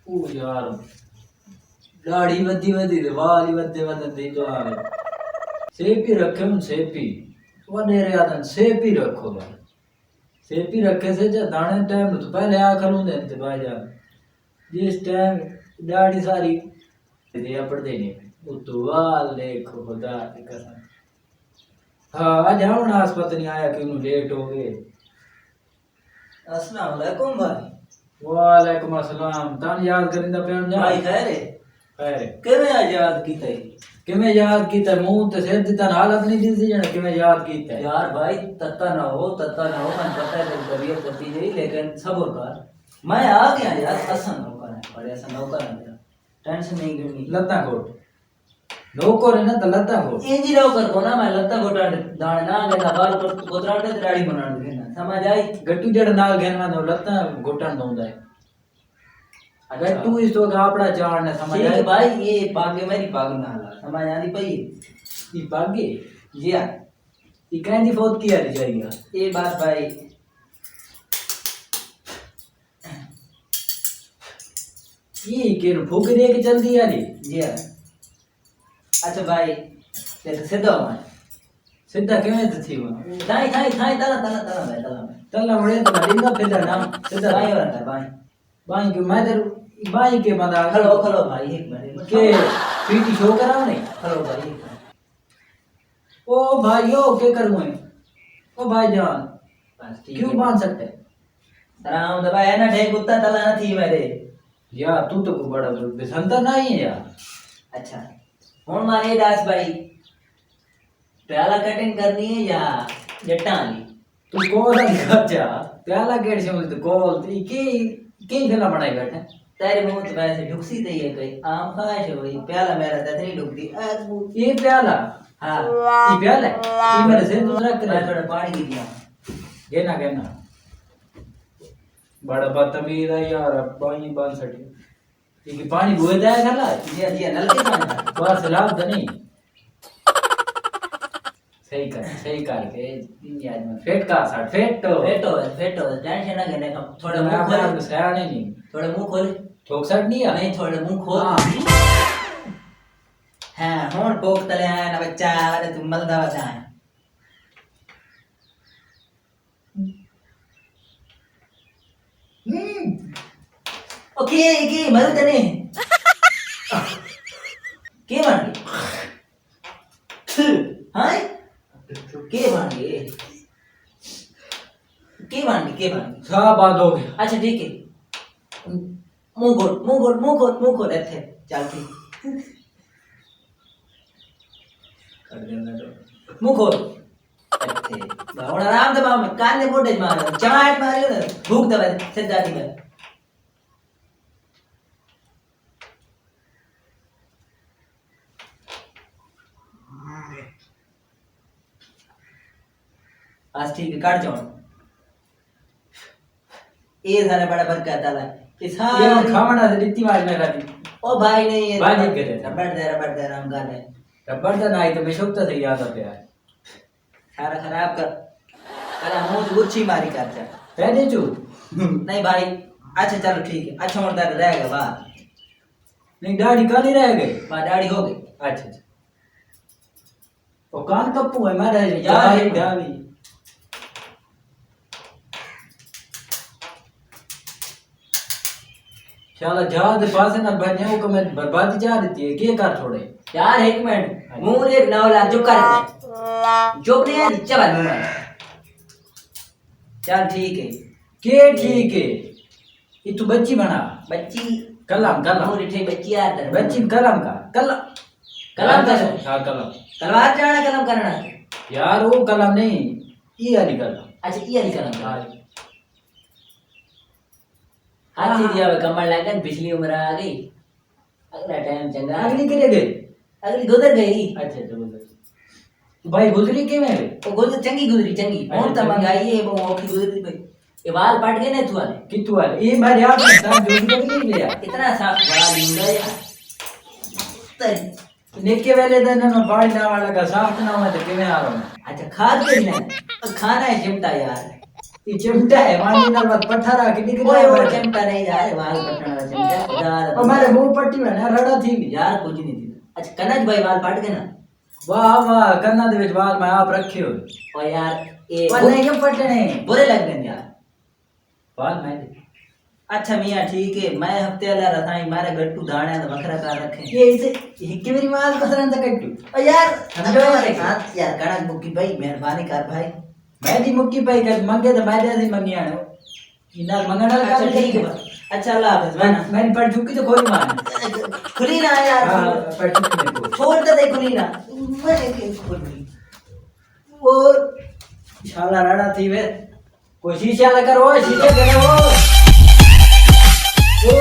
ओ यार दाढ़ी वधी वधी ते वाल ही वधे वधे तो आवे सेपी रखे हूं सेपी वडेरे आदन सेपी रखो भाई सेपी रखे से जो दाने टाइम तो पहले आ करूं दे ते भाई जान जिस टाइम दाढ़ी सारी दिया पड़ देनी वो तो वाल देखो खुदा की कसम हाँ आज हम आसपास नहीं आया क्यों लेट हो गए अस्सलाम वालेकुम भाई। वालेकुम अस्सलाम तान याद करिंदा पेन जा भाई खैर है? खैर किवें आज याद कीता है? किवें याद कीता मुंह ते सिर दी तान हालत नहीं दिसदी जने किवें याद कीता है यार भाई तत्ता ना हो मैंने पता है तेरी तबीयत करती गई लेकिन सब्र कर। मैं आ गया यार हसन नौकर है और ऐसा नौकर है मेरा टेंशन नहीं करनी। लत्ता कोट नौकर है ना तो लत्ता कोट इंजी नौकर को ना मैं लत्ता कोटा दाण ना लेना बाल को कोतराटे दाढ़ी बना देना समझ आई। गट्टू जड़ नाल घेनवा दो लत्ता घोटन दोंदा है गट्टू इस तो आपड़ा चाण ने समझ ठीक आई है भाई ये पागे मेरी पाग ना हाला समझ आनी पई ई पागे जी यार ई कहंदी फोत किया री जाएगा ये बात भाई ये के फुकरे के जल्दी यारी जी यार। अच्छा भाई तेरे सीधा हो मैं सीधा केवे तो थी वो थाई थाई थाई तला तला तला भाई तला में तल्ला बड़े तो डिंगा फिदा नाम सीधा भाई और अंदर भाई बाई के मैं तेरे बाई के बंदा खलो खलो भाई एक मिनट के पीटी शो कराओ नहीं खलो भाई एक मिनट। ओ भाइयों के करूं मैं ओ भाईजान बस ठीक क्यों है बांध सकते सलाम दबा है ना ढेक कुत्ता तला ना थी मेरे। यार तू तो को बड़ा बेसंता नहीं है यार अच्छा हुन मारे दास भाई प्याला कटिंग करनी है या जट्टा वाली तू कौन सा खर्चा प्याला गेट से तो कॉल के खेला बनाई बैठे तेरे मुंह तो वैसे ढुकसी तो ये कहीं आम खाश हुई प्याला मेरा तो नहीं ढुकती ये प्याला हाँ ये प्याला है ये मेरे से दूसरा मैं करे थोड़ा पानी की दिया गेना गेना बड़ा बदतमीज है यार पानी बांध सके ये पानी बुए जाए खला जी जी नलके पानी का बस लाभ तो नहीं सही कर के आज में फेट का साथ फेटो टेंशन ना लेने का थोड़ा मैं मुंह अपने आप खोल को सयाने नहीं थोड़ा मुंह खोल ठोक सट नहीं है नहीं थोड़ा मुंह खोल हाँ हाँ हुन पोक तले आया ना बच्चा अरे तुम मलदा बचा है ओके की मल तने के बन गए हां के बन गए के बन गए सब बात हो गया अच्छा ठीक है मुंह खोल ऐसे चल ठीक कर देना तो मुंह खोल ऐसे हुन आराम से बाम कान ने मोटे मार चमाट मारियो ना भूख दबा सीधा दी में आज ठीक है काट जाओ ये सारा बड़ा फर्क आता है ये सारी खावना से दित्ती मार में राती ओ भाई नहीं ये बाजी करे। रबड़ दे राम कर ले रबर तो नहीं तो मैं शोकता से याद आता है सारा खराब कर अरे मुंह गुच्छी मारी करता पहले चू नहीं भाई अच्छा चलो ठीक है अच्छा मोटा रहेगा बात नहीं दाढ़ी का नहीं रह गई बात दाढ़ी हो गई अच्छा अच्छा वो कान कप्पू है मैं रह यार, यार एक दाढ़ी शाला जाद पास ना बने वो कमेंट बर्बादी जा देती है के कर छोड़े यार एक मिनट मुंह ने नावला चुप कर चुप नहीं है चल मुंह में चल ठीक है के ठीक है ये तू बच्ची बना बच्ची कलम कलम मुंह रिठे बच्ची यार तेरे बच्ची कलम का कलम कलम का हाँ कलम तलवार चढ़ाना कलम करना यार वो कलम नहीं ये वाली कलम अच्छा ये नहीं कलम हाँ हाथी दिया हुआ कमर लगन पिछली उम्र आ गई अगला टाइम चंगा अगली करे गई अगली गुजर गई अच्छा चलो तो भाई गुजरी के में वो गुजर चंगी गुजरी चंगी कौन तो मंगाई है वो औखी गुजरी भाई ये बाल पट गए ना तू वाले कितु वाले ये मेरे याद में साथ जो भी नहीं लिया इतना साफ बड़ा लिंगा यार तरी नेके वाले दिन ना बाड़ी ना वाला का साफ ना हुआ तो किਵੇਂ आ रहा हूं अच्छा खाद के ना खाना है चिमटा यार ये चिमटा है मानी ना बात पठारा के निकल ओए गया वो बैठे। चिमटा नहीं यार वाल पटना वाला चिमटा यार और मेरे मुंह पट्टी में ना रड़ा थी भी। यार कुछ नहीं थी अच्छा कनज भाई वाल पाट के ना वाह वाह कन्ना दे विच वाल मैं आप रखे हो और यार ये और नहीं क्यों पटने बुरे लग गए यार वाल मैं अच्छा मियां ठीक है मैं हफ्ते वाला रहा था मारे गट्टू दाणे तो बकरा का रखे ये इसे हिक्के मेरी वाल को सरन तक कट्टू और यार जो है हाथ यार कड़क मुक्की भाई मेहरबानी कर भाई मैं दी मुक्की पाई कर मंगे तो मैं दे दी मंगिया नो इना मंगना अच्छा का ठीक है अच्छा अल्लाह हाफिज मैं ना मैंने पर चुकी तो कोई मान खुली ना यार हां पर चुकी मेरे को छोड़ दे दे खुली ना मैं नहीं खुली वो शाला रड़ा थी वे कोई शीशा लगा रो शीशे देने वो ओ